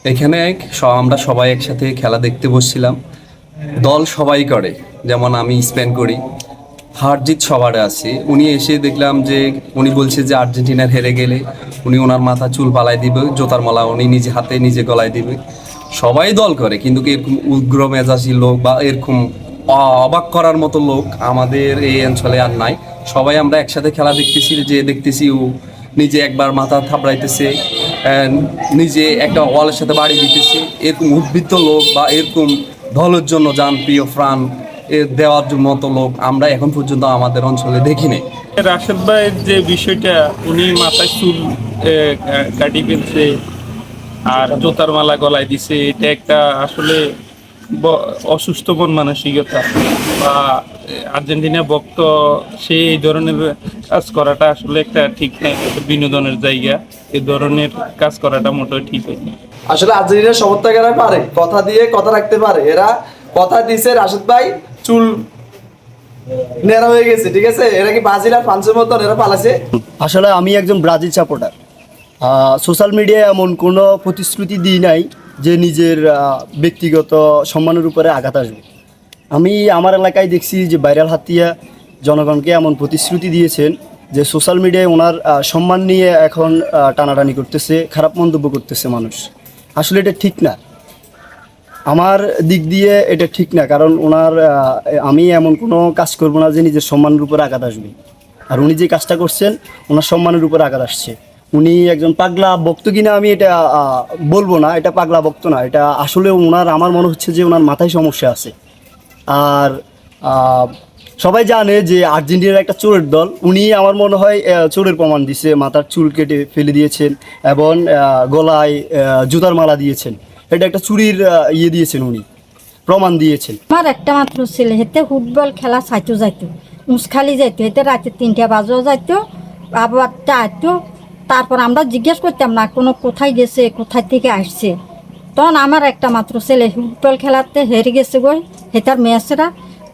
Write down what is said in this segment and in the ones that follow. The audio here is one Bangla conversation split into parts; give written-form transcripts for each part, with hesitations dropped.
এখানে আমরা সবাই একসাথে খেলা দেখতে বসছিলাম। দল সবাই করে, যেমন আমি স্পেন করি, হার জিত সবার আছে। উনি এসে দেখলাম যে উনি বলছে যে আর্জেন্টিনার হেরে গেলে উনি ওনার মাথা চুল পালাই দিবে, জোতার মালা উনি নিজে হাতে নিজে গলায় দিবে। সবাই দল করে, কিন্তু এরকম উগ্র মেজাজি লোক বা এরকম অবাক করার মতো লোক আমাদের এই অঞ্চলে আর নাই। সবাই আমরা একসাথে খেলা দেখতেছি, যে দেখতেছি ও নিজে একবার মাথা থাপড়াইতেছে, নিজে একটা ওয়ালের সাথে বাড়ি দিতেছে। এরকম উদ্বৃত্ত লোক বা এরকম দলের জন্য যান প্রিয় প্রাণ দেওয়ার মতো লোক আমরা এখন পর্যন্ত আমাদের অঞ্চলে দেখিনি। রাশেদ ভাইয়ের যে বিষয়টা, উনি মাথায় চুল কাটি ফেলছে আর জোতার মালা গলায় দিছে, এটা একটা আসলে অসুস্থ মন মানসিকতা বা আর্জেন্টিনা ভক্ত সে এই ধরনের কাজ করাটা আসলে একটা ঠিক না, একটা বিনোদনের জায়গা। এই ধরনের কাজ করাটা মোটেও ঠিক হয়নি। আসলে আর্জেন্টিনার সমর্থকেরা পারে কথা দিয়ে কথা রাখতে পারে। এরা কথা দিছে রাশেদ ভাই চুল নেড়া হয়ে গেছে, ঠিক আছে। এরা কি ব্রাজিল আর ফ্রান্সের মতন এরা পালাছে? আসলে আমি একজন ব্রাজিল সাপোর্টার। সোশ্যাল মিডিয়ায় এমন কোনো প্রতিশ্রুতি দিই নাই যে নিজের ব্যক্তিগত সম্মানের উপরে আঘাত আসবে। আমি আমার এলাকায় দেখছি যে ভাইরাল হাতিয়া জনগণকে এমন প্রতিশ্রুতি দিয়েছেন যে সোশ্যাল মিডিয়ায় ওনার সম্মান নিয়ে এখন টানাটানি করতেছে, খারাপ মন্তব্য করতেছে মানুষ। আসলে এটা ঠিক না, আমার দিক দিয়ে এটা ঠিক না। কারণ ওনার আমি এমন কোনো কাজ করব না যে নিজের সম্মানের উপরে আঘাত আসবে। আর উনি যে কাজটা করছেন ওনার সম্মানের উপরে আঘাত আসছে। উনি একজন পাগলা ভক্ত কিনা আমি এটা বলবো না, এটা পাগলা ভক্ত না, এটা আসলে ওনার আমার মনে হচ্ছে যে ওনার মাথায় সমস্যা আছে। আর সবাই জানে যে আর্জেন্টিনার একটা চোরের দল, উনি আমার মনে হয় চোরের প্রমাণ দিছে, মাথার চুল কেটে ফেলে দিয়েছেন এবং গলায় জুতার মালা দিয়েছেন। এটা একটা চুরির দিয়েছেন, উনি প্রমাণ দিয়েছেন। আমার একটা মাত্র ছেলে হেতে ফুটবল খেলা চাইতো যাইতো, উঁচখালি যাইতো, হেতে রাতে 3টা বাজেও যাইতো, আবার আইতো। তারপর আমরা জিজ্ঞেস করতাম না কোনো কোথায় গেছে, কোথায় থেকে আসছে। তখন আমার একটা মাত্র ছেলে ফুটবল খেলাতে হেরে গেছে গই হেতার মেয়েছেরা।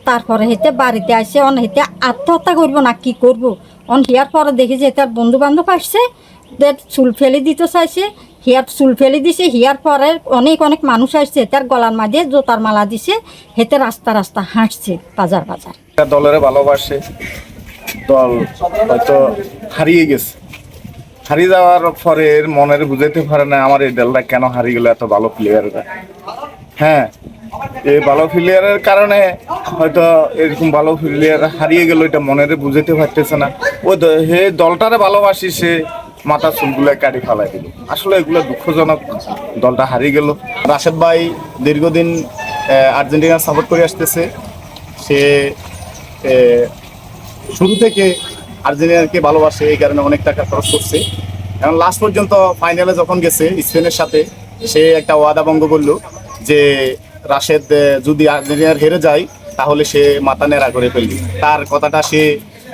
তারপরে হেতে বাড়িতে আসে, অন হেতে আত্মহত্যা করবো না কি করব। অন হিয়ার পরে দেখি যে তার বন্ধু বান্ধব আসছে, চুল ফেলে দিতে চাইছে, হিয়ার চুল ফেলে দিছে। হিয়ার পরে অনেক অনেক মানুষ আসছে, তার গলার মাঝে জোতার মালা দিছে, হেতে রাস্তা রাস্তা হাঁটছে বাজার বাজার। দলের ভালোবাসে, দল হয়তো হারিয়ে গেছে, হারিয়ে যাওয়ার পরে মনের বুঝাইতে পারে না আমার এই দলটা কেন হারিয়ে গেল, এত ভালো প্লেয়াররা। হ্যাঁ, এই ভালো প্লেয়ারের কারণে হয়তো এরকম ভালো প্লেয়ার হারিয়ে গেল, এটা মনের বুঝাইতে পারতেছে না। ওই হে দলটারে ভালোবাসি, সে মাথা চুলগুলো কাটি ফেলাই দিল। আসলে এগুলো দুঃখজনক, দলটা হারিয়ে গেল। রাশেদ ভাই দীর্ঘদিন আর্জেন্টিনা সাপোর্ট করে আসতেছে। সে শুরু থেকে আর্জেন্টিনাকে ভালোবাসে, এই কারণে অনেক টাকা খরচ করছে। এখন লাস্ট পর্যন্ত ফাইনালে যখন গেছে স্পেনের সাথে, সে একটা ওয়াদা ভঙ্গ করলো যে রাশেদ যদি আর্জেন্টিনার হেরে যায় তাহলে সে মাথা নেড়া করে ফেলবে। তার কথাটা সে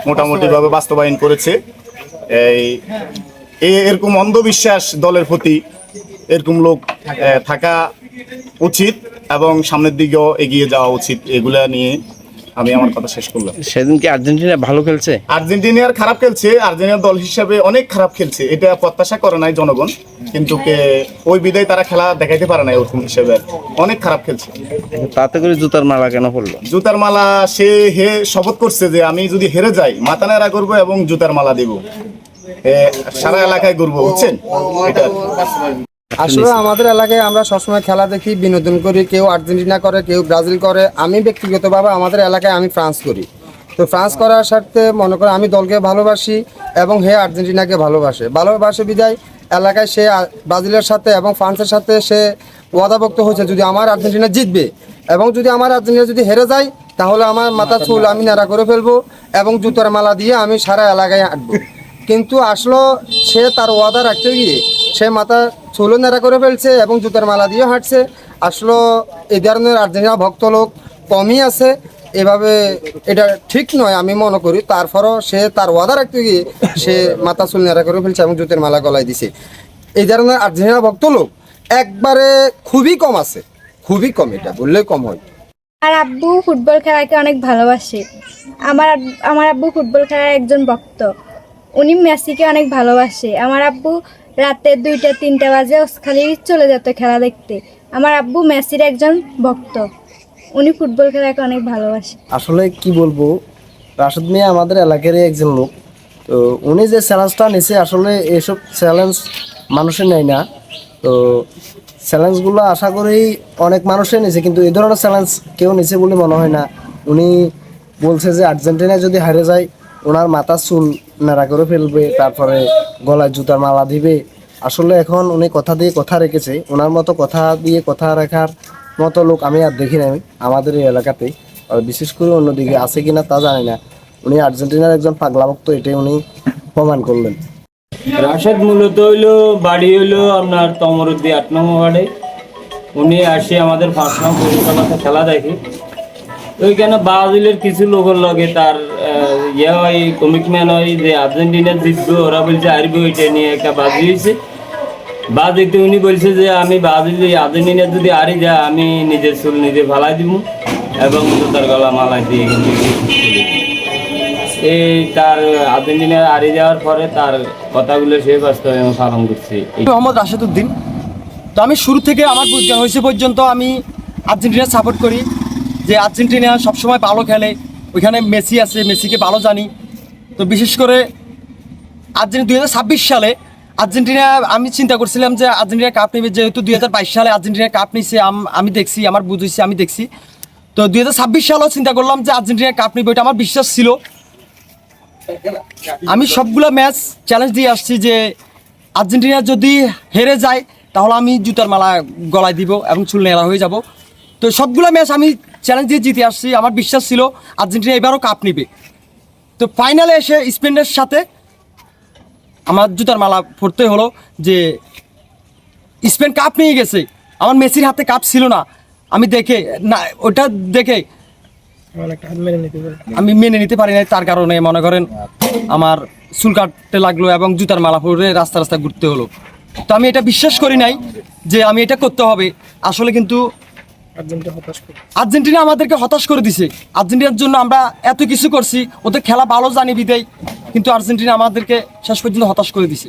মোটামুটিভাবে বাস্তবায়ন করেছে। এরকম অন্ধবিশ্বাস দলের প্রতি এরকম লোক থাকা উচিত এবং সামনের দিকেও এগিয়ে যাওয়া উচিত। এগুলা নিয়ে আমি আমার কথা শেষ করলাম। সেদিন কি আর্জেন্টিনা ভালো খেলছে? আর্জেন্টিনার খারাপ খেলছে, আর্জেন্টিনার দল হিসাবে অনেক খারাপ খেলছে, এটা প্রত্যাশা করে নাই জনগণ। কিন্তু ওই বিদায় তারা খেলা দেখাইতে পারে না, ওরকম হিসেবে অনেক খারাপ খেলছে। তাতে করে জুতার মালা কেন পড়লো? জুতার মালা সে শপথ করছে যে আমি যদি হেরে যাই মাথা নেড়া করবো এবং জুতার মালা দিব, সারা এলাকায় ঘুরবো, বুঝছেন? এটা আসলে আমাদের এলাকায় আমরা সবসময় খেলা দেখি, বিনোদন করি। কেউ আর্জেন্টিনা করে, কেউ ব্রাজিল করে। আমি ব্যক্তিগতভাবে আমাদের এলাকায় আমি ফ্রান্স করি। তো ফ্রান্স করার স্বার্থে মনে করো আমি দলকে ভালোবাসি এবং হে আর্জেন্টিনাকে ভালোবাসে বিদায় এলাকায় সে ব্রাজিলের সাথে এবং ফ্রান্সের সাথে সে ওয়াদাভুক্ত হয়েছে যদি আমার আর্জেন্টিনা জিতবে এবং যদি আমার আর্জেন্টিনা যদি হেরে যায় তাহলে আমার মাথা চুল আমি নেড়া করে ফেলবো এবং জুতার মালা দিয়ে আমি সারা এলাকায় হাঁটবো। কিন্তু আসলে সে তার ওয়াদা রাখতে গিয়ে সে মাথা চুলও নেড়া করে ফেলছে এবং জুতার মালা দিয়ে হাঁটছে। আসলে এই ধরনের আর্জেন্টিনা ভক্ত লোক কমই আছে। এভাবে এটা ঠিক নয় আমি মনে করি। তারপরও সে তার ওয়াদা রাখতে গিয়ে সে মাথা চুল নেড়া করে ফেলছে এবং জুতের মালা গলায় দিছে। এই ধরনের আর্জেন্টিনা ভক্ত লোক একবারে খুবই কম আছে, খুবই কম, এটা বললেই কম হয়। আর আব্বু ফুটবল খেলাকে অনেক ভালোবাসে। আমার আব্বু ফুটবল খেলার একজন ভক্ত। উনি মেসিকে অনেক ভালোবাসে। আমার আব্বু রাতে 2টা 3টা বাজে খালি চলে যেত খেলা দেখতে। আমার আব্বু মেসির একজন ভক্ত, উনি ফুটবল খেলাকে অনেক ভালোবাসে। আসলে কি বলবো, রাশেদ মিয়া আমাদের এলাকারই একজন লোক। তো উনি যে চ্যালেঞ্জটা নিছে, আসলে এসব চ্যালেঞ্জ মানুষের নেয় না। তো চ্যালেঞ্জগুলো আশা করি অনেক মানুষই নিছে, কিন্তু এই ধরনের চ্যালেঞ্জ কেউ নিছে বলে মনে হয় না। উনি বলছে যে আর্জেন্টিনা যদি হারে যায় ওনার মাথার চুল নাড়া করে ফেলবে, তারপরে গলায় জুতার মালা দিবে। আসলে এখন উনি কথা দিয়ে কথা রেখেছে, ওনার মতো কথা দিয়ে কথা রাখার মতো লোক আমি আর দেখি নাই আমাদের এই এলাকাতে। আর বিশেষ করে অন্যদিকে আছে কিনা তা জানি না। উনি আর্জেন্টিনার একজন পাগলা ভক্ত, এটাই উনি প্রমাণ করলেন। রাশেদ মূলত বাড়ি হইলো আপনার তমরুদ্দি 8 নম্বর ওয়ার্ডে। উনি আসে আমাদের 5 নম্বর পরিচালনাতে খেলা দেখে। ওইখানে ব্রাজিলের কিছু লোকের লগে তার হয়, কমিটমেন্ট হয় যে আর্জেন্টিনা জিতবে, ওরা বলছে হারবে, ওইটা নিয়ে একটা বাজি হয়েছে। বাজিতে উনি বলছে যে আমি আর্জেন্টিনা যদি হারি যায় আমি নিজের চুল নিজে ফালাই দিব এবং তার গলা মালাই দিয়ে এই তার আর্জেন্টিনা হারিয়ে যাওয়ার পরে তার কথাগুলো সে বাস্তবায়ন পালন করছে। মোহাম্মদ রাশেদ উদ্দিন। তো আমি শুরু থেকে আমার বুঝ হয়েছে পর্যন্ত আমি আর্জেন্টিনা সাপোর্ট করি, যে আর্জেন্টিনা সবসময় ভালো খেলে, ওইখানে মেসি আছে, মেসিকে ভালো জানি। তো বিশেষ করে আর্জেন্টিনা 2026 সালে আর্জেন্টিনা আমি চিন্তা করছিলাম যে আর্জেন্টিনা কাপ নেবে, যেহেতু 2022 সালে আর্জেন্টিনা কাপ নিছে, আমি দেখছি, আমার বুঝ হয়েছে, আমি দেখছি। তো 2026 সালেও চিন্তা করলাম যে আর্জেন্টিনা কাপ নেবে, এটা আমার বিশ্বাস ছিল। আমি সবগুলো ম্যাচ চ্যালেঞ্জ দিয়ে আসছি যে আর্জেন্টিনা যদি হেরে যায় তাহলে আমি জুতার মালা গলায় দিব এবং চুল নেড়া হয়ে যাব। তো সবগুলো ম্যাচ আমি চ্যালেঞ্জ দিয়ে জিতে আসছি, আমার বিশ্বাস ছিল আর্জেন্টিনা এবারও কাপ নেবে। তো ফাইনালে এসে স্পেনের সাথে আমার জুতার মালা পড়তে হলো যে স্পেন কাপ নিয়ে গেছে, আমার মেসির হাতে কাপ ছিল না। আমি দেখে না, ওটা দেখে আমি মেনে নিতে পারি নাই, তার কারণে মনে করেন আমার চুল কাটতে লাগলো এবং জুতার মালা পরে রাস্তা রাস্তা ঘুরতে হলো। তো আমি এটা বিশ্বাস করি নাই যে আমি এটা করতে হবে। আসলে কিন্তু আর্জেন্টিনা আমাদেরকে হতাশ করে দিছে। আর্জেন্টিনার জন্য আমরা এত কিছু করছি, ওদের খেলা ভালো জানি বিদায়, কিন্তু আর্জেন্টিনা আমাদেরকে শেষ পর্যন্ত হতাশ করে দিছে।